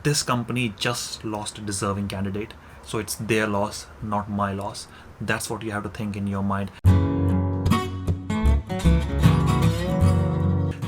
this company just lost a deserving candidate. So it's their loss, not my loss. That's what you have to think in your mind.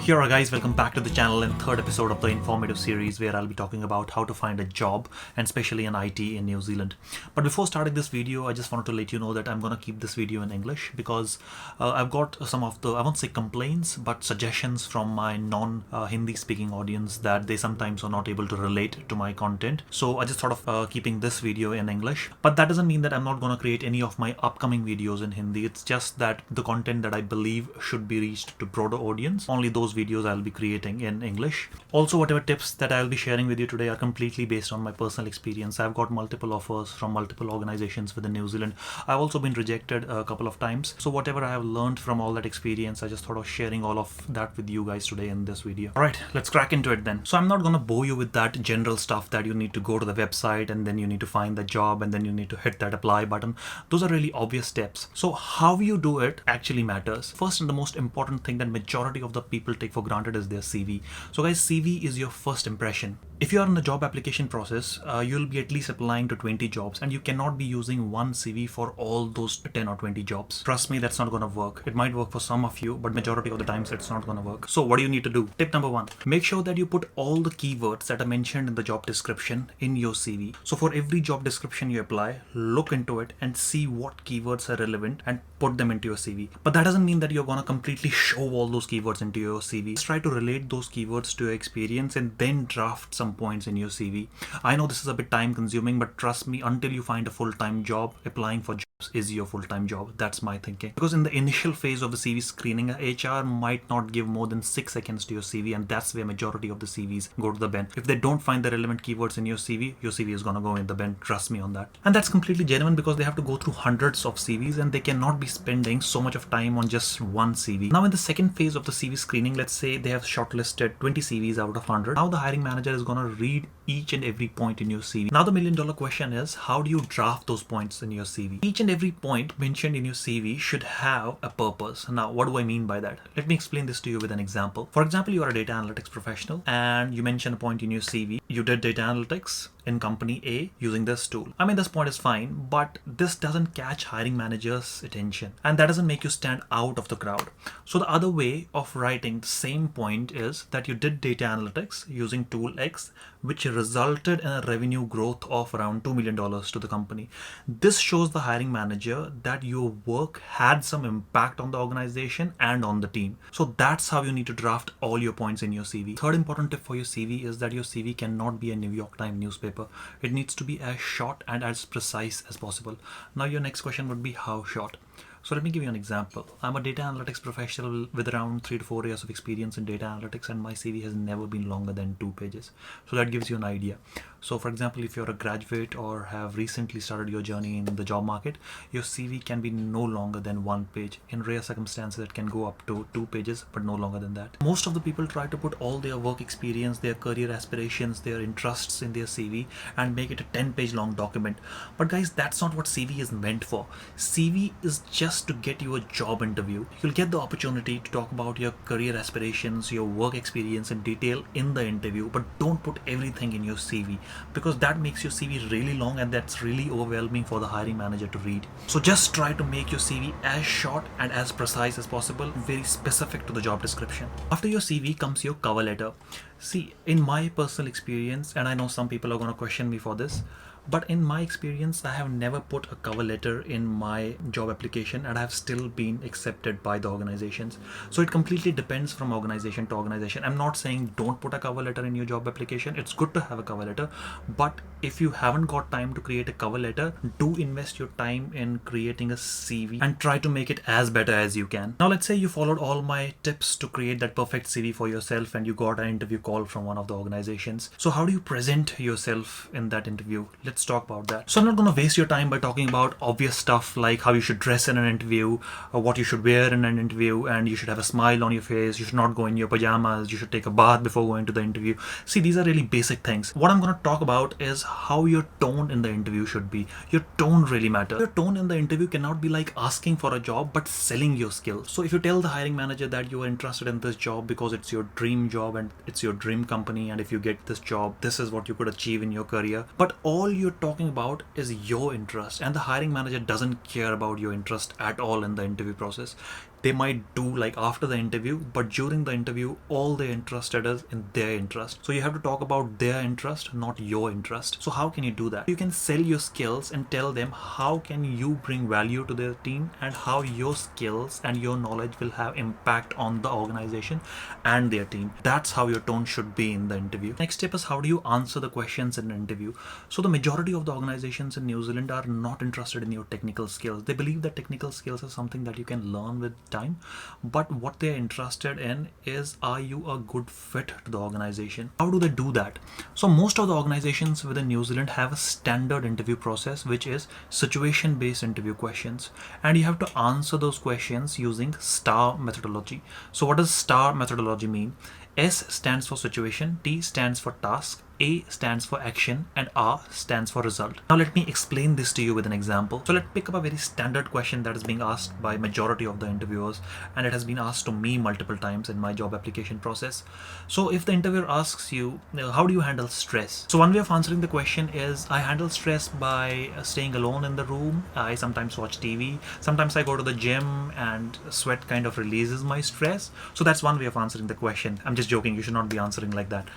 Here guys, welcome back to the channel and third episode of the informative series where I'll be talking about how to find a job and especially in IT in New Zealand. But before starting this video, I just wanted to let you know that I'm going to keep this video in English because I've got some of the, I won't say complaints, but suggestions from my non-Hindi speaking audience that they sometimes are not able to relate to my content. So I just thought of keeping this video in English. But that doesn't mean that I'm not going to create any of my upcoming videos in Hindi. It's just that the content that I believe should be reached to broader audience, only those videos I'll be creating in English. Also, whatever tips that I'll be sharing with you today are completely based on my personal experience. I've got multiple offers from multiple organizations within New Zealand. I've also been rejected a couple of times. So whatever I have learned from all that experience, I just thought of sharing all of that with you guys today in this video. All right, let's crack into it then. So I'm not going to bore you with that general stuff that you need to go to the website and then you need to find the job and then you need to hit that apply button. Those are really obvious steps. So how you do it actually matters. First and the most important thing that majority of the people take for granted is their CV. So guys, CV is your first impression. If you are in the job application process, you'll be at least applying to 20 jobs and you cannot be using one CV for all those 10 or 20 jobs. Trust me, that's not going to work. It might work for some of you, but majority of the times it's not going to work. So what do you need to do? Tip number one, make sure that you put all the keywords that are mentioned in the job description in your CV. So for every job description you apply, look into it and see what keywords are relevant and put them into your CV. But that doesn't mean that you're going to completely show all those keywords into your CV. Just try to relate those keywords to your experience and then draft some points in your CV. I know this is a bit time consuming, but trust me, until you find a full-time job, applying for jobs is your full-time job. That's my thinking. Because in the initial phase of the CV screening, HR might not give more than 6 seconds to your CV, and that's where majority of the CVs go to the bin. If they don't find the relevant keywords in your CV is gonna go in the bin. Trust me on that. And that's completely genuine because they have to go through hundreds of CVs and they cannot be spending so much of time on just one CV. Now in the second phase of the CV screening, let's say they have shortlisted 20 CVs out of 100. Now the hiring manager is gonna read each and every point in your CV. Now the million-dollar question is, how do you draft those points in your CV? Each and every point mentioned in your CV should have a purpose. Now, what do I mean by that? Let me explain this to you with an example. For example, you are a data analytics professional and you mention a point in your CV. You did data analytics in company A using this tool. I mean, this point is fine, but this doesn't catch hiring managers' attention and that doesn't make you stand out of the crowd. So the other way of writing the same point is that you did data analytics using tool X, which resulted in a revenue growth of around $2 million to the company. This shows the hiring manager that your work had some impact on the organization and on the team. So that's how you need to draft all your points in your CV. Third important tip for your CV is that your CV cannot be a New York Times newspaper. It needs to be as short and as precise as possible. Now your next question would be how short? So let me give you an example. I'm a data analytics professional with around 3 to 4 years of experience in data analytics and my CV has never been longer than 2 pages. So that gives you an idea. So for example, if you're a graduate or have recently started your journey in the job market, your CV can be no longer than 1 page. In rare circumstances, it can go up to 2 pages, but no longer than that. Most of the people try to put all their work experience, their career aspirations, their interests in their CV and make it a 10-page long document. But guys, that's not what CV is meant for. CV is just to get you a job interview. You'll get the opportunity to talk about your career aspirations, your work experience in detail in the interview, but don't put everything in your CV because that makes your CV really long and that's really overwhelming for the hiring manager to read. So just try to make your CV as short and as precise as possible, very specific to the job description. After your CV comes your cover letter. See, in my personal experience, and I know some people are going to question me for this, but in my experience, I have never put a cover letter in my job application and I have still been accepted by the organizations. So it completely depends from organization to organization. I'm not saying don't put a cover letter in your job application. It's good to have a cover letter, but if you haven't got time to create a cover letter, do invest your time in creating a CV and try to make it as better as you can. Now, let's say you followed all my tips to create that perfect CV for yourself and you got an interview call from one of the organizations. So how do you present yourself in that interview? Let's talk about that. So I'm not going to waste your time by talking about obvious stuff like how you should dress in an interview, or what you should wear in an interview, and you should have a smile on your face, you should not go in your pajamas, you should take a bath before going to the interview. See, these are really basic things. What I'm going to talk about is how your tone in the interview should be. Your tone really matters. Your tone in the interview cannot be like asking for a job but selling your skills. So if you tell the hiring manager that you are interested in this job because it's your dream job and it's your dream company, and if you get this job, this is what you could achieve in your career. But all you're talking about is your interest, and the hiring manager doesn't care about your interest at all in the interview process. They might do like after the interview, but during the interview, all they're interested is in their interest. So you have to talk about their interest, not your interest. So how can you do that? You can sell your skills and tell them how can you bring value to their team and how your skills and your knowledge will have impact on the organization and their team. That's how your tone should be in the interview. Next step is, how do you answer the questions in an interview? So the majority of the organizations in New Zealand are not interested in your technical skills. They believe that technical skills are something that you can learn with time, but what they're interested in is, are you a good fit to the organization? How do they do that? So most of the organizations within New Zealand have a standard interview process, which is situation-based interview questions, and you have to answer those questions using STAR methodology. So what does STAR methodology mean? S stands for situation, T stands for task, A stands for action, and R stands for result. Now let me explain this to you with an example. So let's pick up a very standard question that is being asked by majority of the interviewers, and it has been asked to me multiple times in my job application process. So if the interviewer asks you, how do you handle stress? So one way of answering the question is, I handle stress by staying alone in the room. I sometimes watch TV. Sometimes I go to the gym, and sweat kind of releases my stress. So that's one way of answering the question. I'm just joking. You should not be answering like that.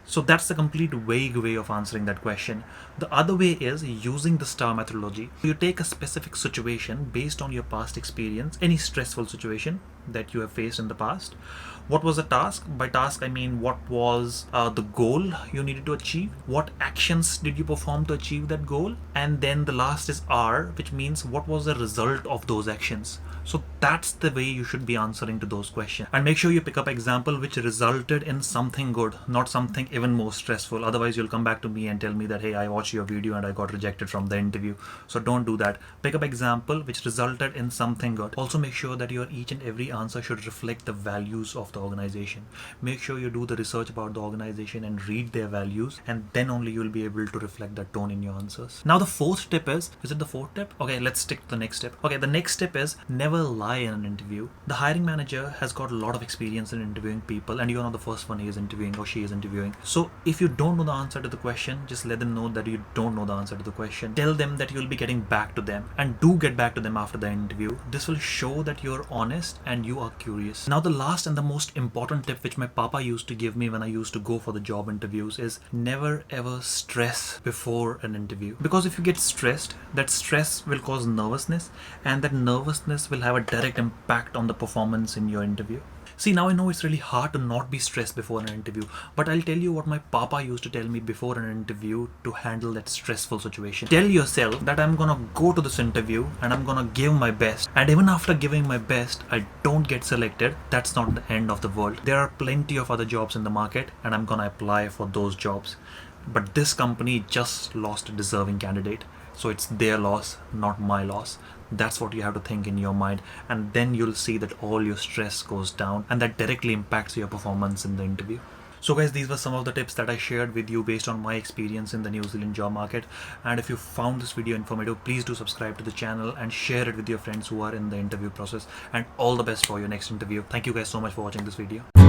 So that's the complete vague way of answering that question. The other way is using the STAR methodology. You take a specific situation based on your past experience, any stressful situation that you have faced in the past. What was the task? By task, I mean what was the goal you needed to achieve? What actions did you perform to achieve that goal? And then the last is R, which means what was the result of those actions? So that's the way you should be answering to those questions. And make sure you pick up an example which resulted in something good, not something even more stressful. Otherwise, you'll come back to me and tell me that, hey, I watched your video and I got rejected from the interview. So don't do that. Pick up an example which resulted in something good. Also make sure that your each and every answer should reflect the values of the organization. Make sure you do the research about the organization and read their values, and then only you'll be able to reflect that tone in your answers. Now the fourth tip is it the fourth tip? Okay, let's stick to the next step. Okay, the next step is never lie in an interview. The hiring manager has got a lot of experience in interviewing people, and you're not the first one he is interviewing or she is interviewing. So if you don't know the answer to the question, just let them know that you don't know the answer to the question. Tell them that you'll be getting back to them, and do get back to them after the interview. This will show that you're honest and you are curious. Now the last and the most important tip which my papa used to give me when I used to go for the job interviews is never ever stress before an interview. Because if you get stressed, that stress will cause nervousness, and that nervousness will have a direct impact on the performance in your interview. See, now I know it's really hard to not be stressed before an interview, but I'll tell you what my papa used to tell me before an interview to handle that stressful situation. Tell yourself that I'm gonna go to this interview and I'm gonna give my best, and even after giving my best, I don't get selected. That's not the end of the world. There are plenty of other jobs in the market, and I'm gonna apply for those jobs. But this company just lost a deserving candidate. So it's their loss, not my loss. That's what you have to think in your mind, and then you'll see that all your stress goes down, and that directly impacts your performance in the interview. So guys, these were some of the tips that I shared with you based on my experience in the New Zealand job market. And if you found this video informative, please do subscribe to the channel and share it with your friends who are in the interview process. And all the best for your next interview. Thank you guys so much for watching this video.